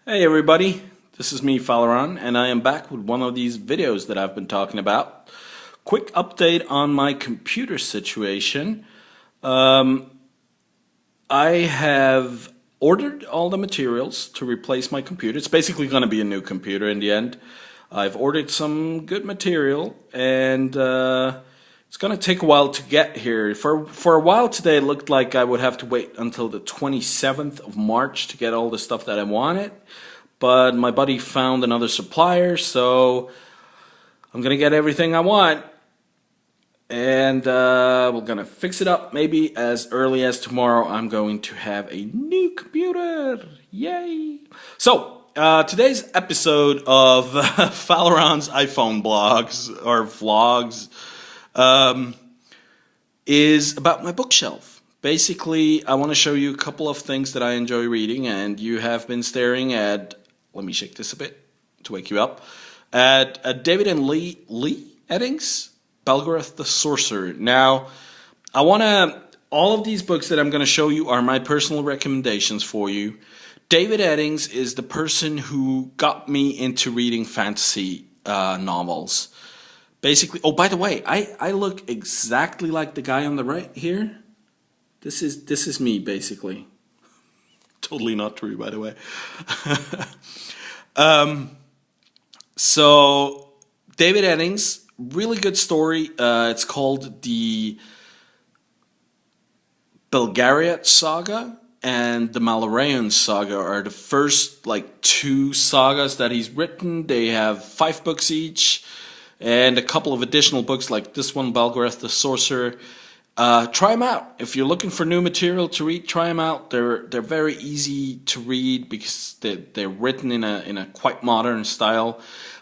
Hey everybody, this is me Fallaron, and I am back with one of these videos that I've been talking about. Quick update on my computer situation. I have ordered all the materials to replace my computer. It's basically going to be a new computer in the end. I've ordered some good material, and it's going to take a while to get here. For a while today, it looked like I would have to wait until the 27th of March to get all the stuff that I wanted. But my buddy found another supplier, so I'm going to get everything I want. And we're going to fix it up maybe as early as tomorrow. I'm going to have a new computer. Yay! So, today's episode of Fallaron's iPhone blogs or vlogs is about my bookshelf. Basically, I want to show you a couple of things that I enjoy reading, and you have been staring at, let me shake this a bit to wake you up, at David and Lee Eddings, Belgarath the Sorcerer. Now, all of these books that I'm going to show you are my personal recommendations for you. David Eddings is the person who got me into reading fantasy novels. Basically, oh, by the way, I look exactly like the guy on the right here. This is me, basically. Totally not true, by the way. So, David Eddings, really good story. It's called the Belgariad Saga and the Fallaron Saga are the first two sagas that he's written. They have 5 books each, and a couple of additional books like this one, Belgarath the Sorcerer. Try them out. If you're looking for new material to read, try them out. They're very easy to read because they're written in a quite modern style.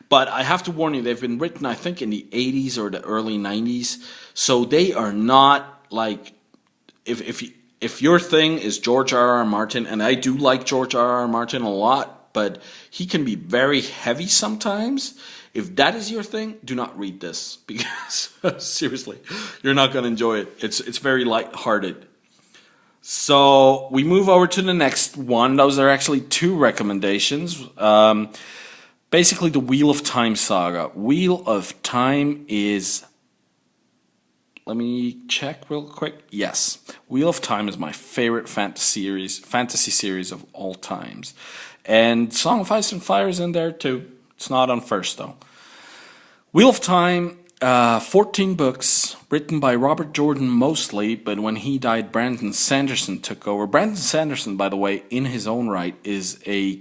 But I have to warn you, they've been written, I think, in the 80s or the early 90s. So they are not like, if your thing is George R.R. Martin, and I do like George R.R. Martin a lot, but he can be very heavy sometimes. If that is your thing, do not read this, because seriously, you're not going to enjoy it. It's very lighthearted. So we move over to the next one. Those are actually 2 recommendations. Basically, the Wheel of Time saga. Wheel of Time is, let me check real quick. Yes, Wheel of Time is my favorite fantasy series of all times, and Song of Ice and Fire is in there too. It's not on first, though. Wheel of Time, 14 books, written by Robert Jordan mostly, but when he died, Brandon Sanderson took over. Brandon Sanderson, by the way, in his own right, is a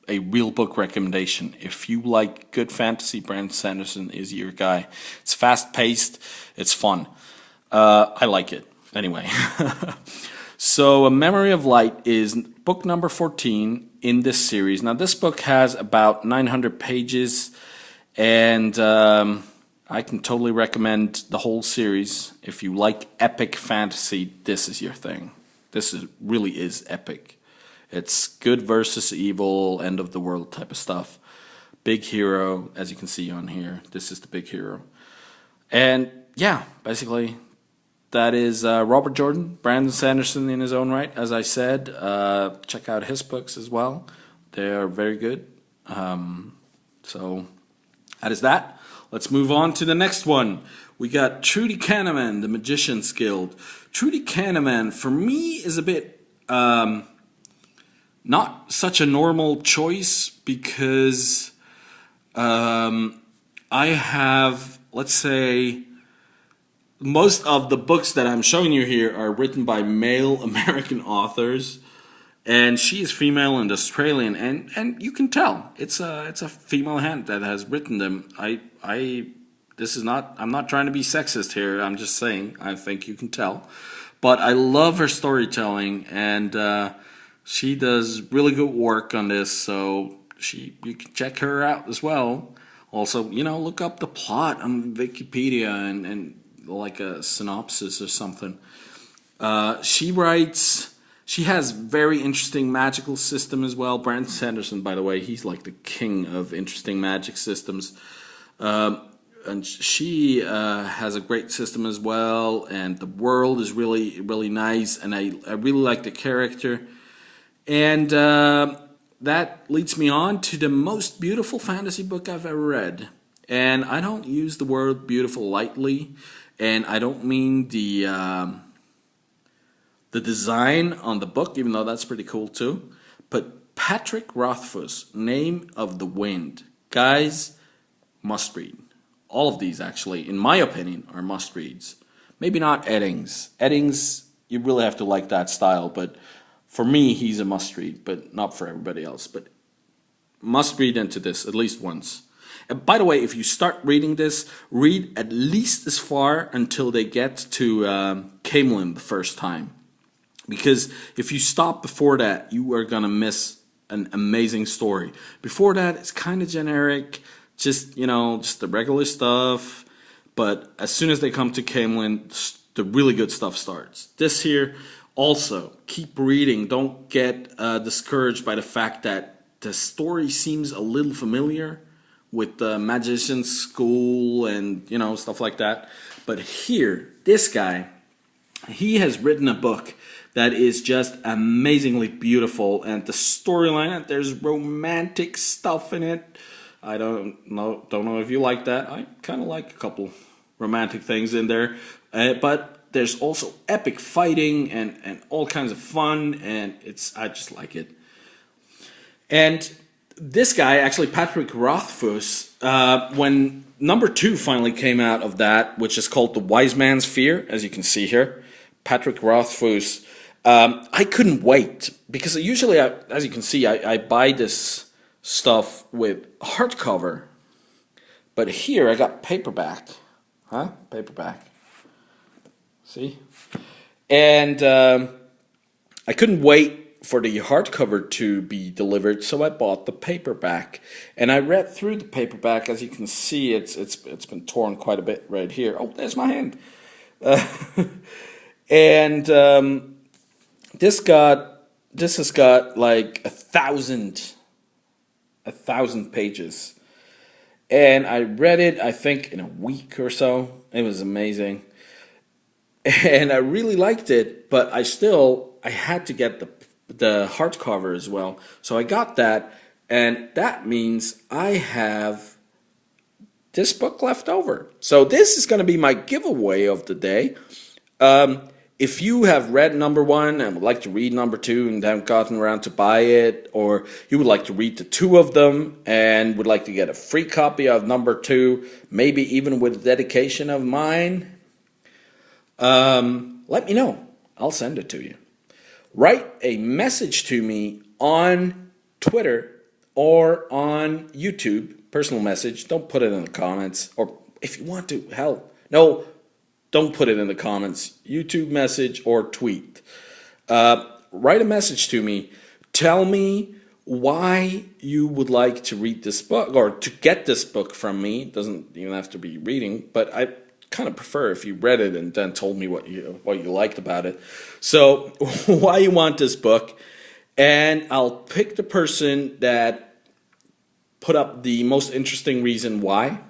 real book recommendation. If you like good fantasy, Brandon Sanderson is your guy. It's fast-paced, it's fun. I like it. Anyway. So, A Memory of Light is book number 14 in this series. Now, this book has about 900 pages, and I can totally recommend the whole series. If you like epic fantasy, this is your thing. Really is epic. It's good versus evil, end of the world type of stuff. Big hero, as you can see on here. This is the big hero. And yeah, basically, that is Robert Jordan, Brandon Sanderson in his own right, as I said. Check out his books as well. They are very good. So that is that. Let's move on to the next one. We got Trudi Canavan, The Magician's Guild. Trudi Canavan, for me, is a bit not such a normal choice because I have, let's say, most of the books that I'm showing you here are written by male American authors, and she is female and Australian, and you can tell it's a female hand that has written them. I'm not trying to be sexist here. I'm just saying I think you can tell, but I love her storytelling, and she does really good work on this. So you can check her out as well. Also, look up the plot on Wikipedia and like a synopsis or something. She has very interesting magical system as well. Brandon Sanderson, by the way, he's like the king of interesting magic systems. And she has a great system as well, and the world is really, really nice, and I really like the character. And that leads me on to the most beautiful fantasy book I've ever read. And I don't use the word beautiful lightly, and I don't mean the design on the book, even though that's pretty cool too. But Patrick Rothfuss, Name of the Wind. Guys, must read. All of these, actually, in my opinion, are must reads. Maybe not Eddings. Eddings, you really have to like that style, but for me, he's a must read, but not for everybody else. But must read into this at least once. And by the way, if you start reading this, read at least as far until they get to Camelin the first time. Because if you stop before that, you are going to miss an amazing story. Before that, it's kind of generic, just, you know, just the regular stuff. But as soon as they come to Camelin, the really good stuff starts. This here, also, keep reading. Don't get discouraged by the fact that the story seems a little familiar with the magician's school and, you know, stuff like that. But here, this guy, he has written a book that is just amazingly beautiful, and the storyline, there's romantic stuff in it. I don't know if you like that. I kind of like a couple romantic things in there, but there's also epic fighting and all kinds of fun, and I just like it. And this guy, actually Patrick Rothfuss, when number 2 finally came out of that, which is called The Wise Man's Fear, as you can see here, Patrick Rothfuss, I couldn't wait, because usually, as you can see, I buy this stuff with hardcover, but here I got paperback. Paperback. See? And I couldn't wait for the hardcover to be delivered, so I bought the paperback. And I read through the paperback. As you can see, it's been torn quite a bit right here. Oh, there's my hand. And this has got like 1,000 pages. And I read it, I think, in a week or so. It was amazing. And I really liked it, but I had to get the hardcover as well. So I got that, and that means I have this book left over. So this is going to be my giveaway of the day. If you have read number 1 and would like to read number 2 and haven't gotten around to buy it, or you would like to read the 2 of them and would like to get a free copy of number 2, maybe even with a dedication of mine, let me know. I'll send it to you. Write a message to me on Twitter or on YouTube, personal message. Don't put it in the comments, or if you want to, hell, no, don't put it in the comments. YouTube message or tweet. Write a message to me. Tell me why you would like to read this book, or to get this book from me. It doesn't even have to be reading, but I kind of prefer if you read it and then told me what you liked about it. So why you want this book, and I'll pick the person that put up the most interesting reason why,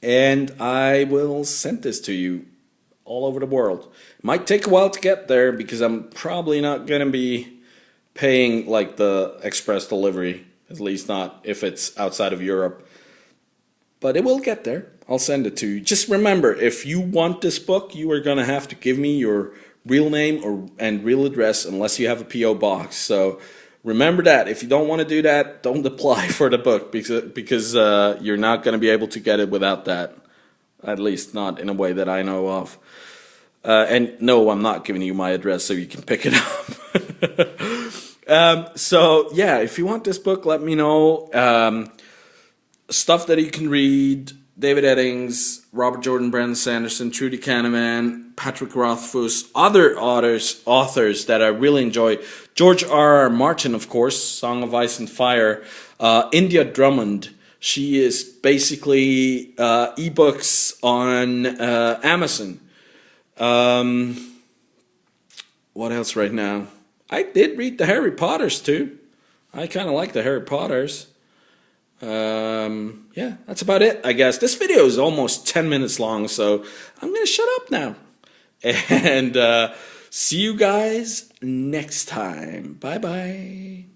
and I will send this to you all over the world. It might take a while to get there, because I'm probably not going to be paying like the express delivery, at least not if it's outside of Europe. But it will get there. I'll send it to you. Just remember, if you want this book, you are going to have to give me your real name and real address, unless you have a P.O. box. So remember that. If you don't want to do that, don't apply for the book, because you're not going to be able to get it without that. At least not in a way that I know of. And no, I'm not giving you my address so you can pick it up. So yeah, if you want this book, let me know. Stuff that you can read: David Eddings, Robert Jordan, Brandon Sanderson, Trudi Canavan, Patrick Rothfuss, other authors that I really enjoy. George R.R. Martin, of course, Song of Ice and Fire. India Drummond. She is basically ebooks on Amazon. What else right now? I did read the Harry Potters too. I kind of like the Harry Potters. Yeah, that's about it, I guess. This video is almost 10 minutes long, so I'm going to shut up now. And see you guys next time. Bye-bye.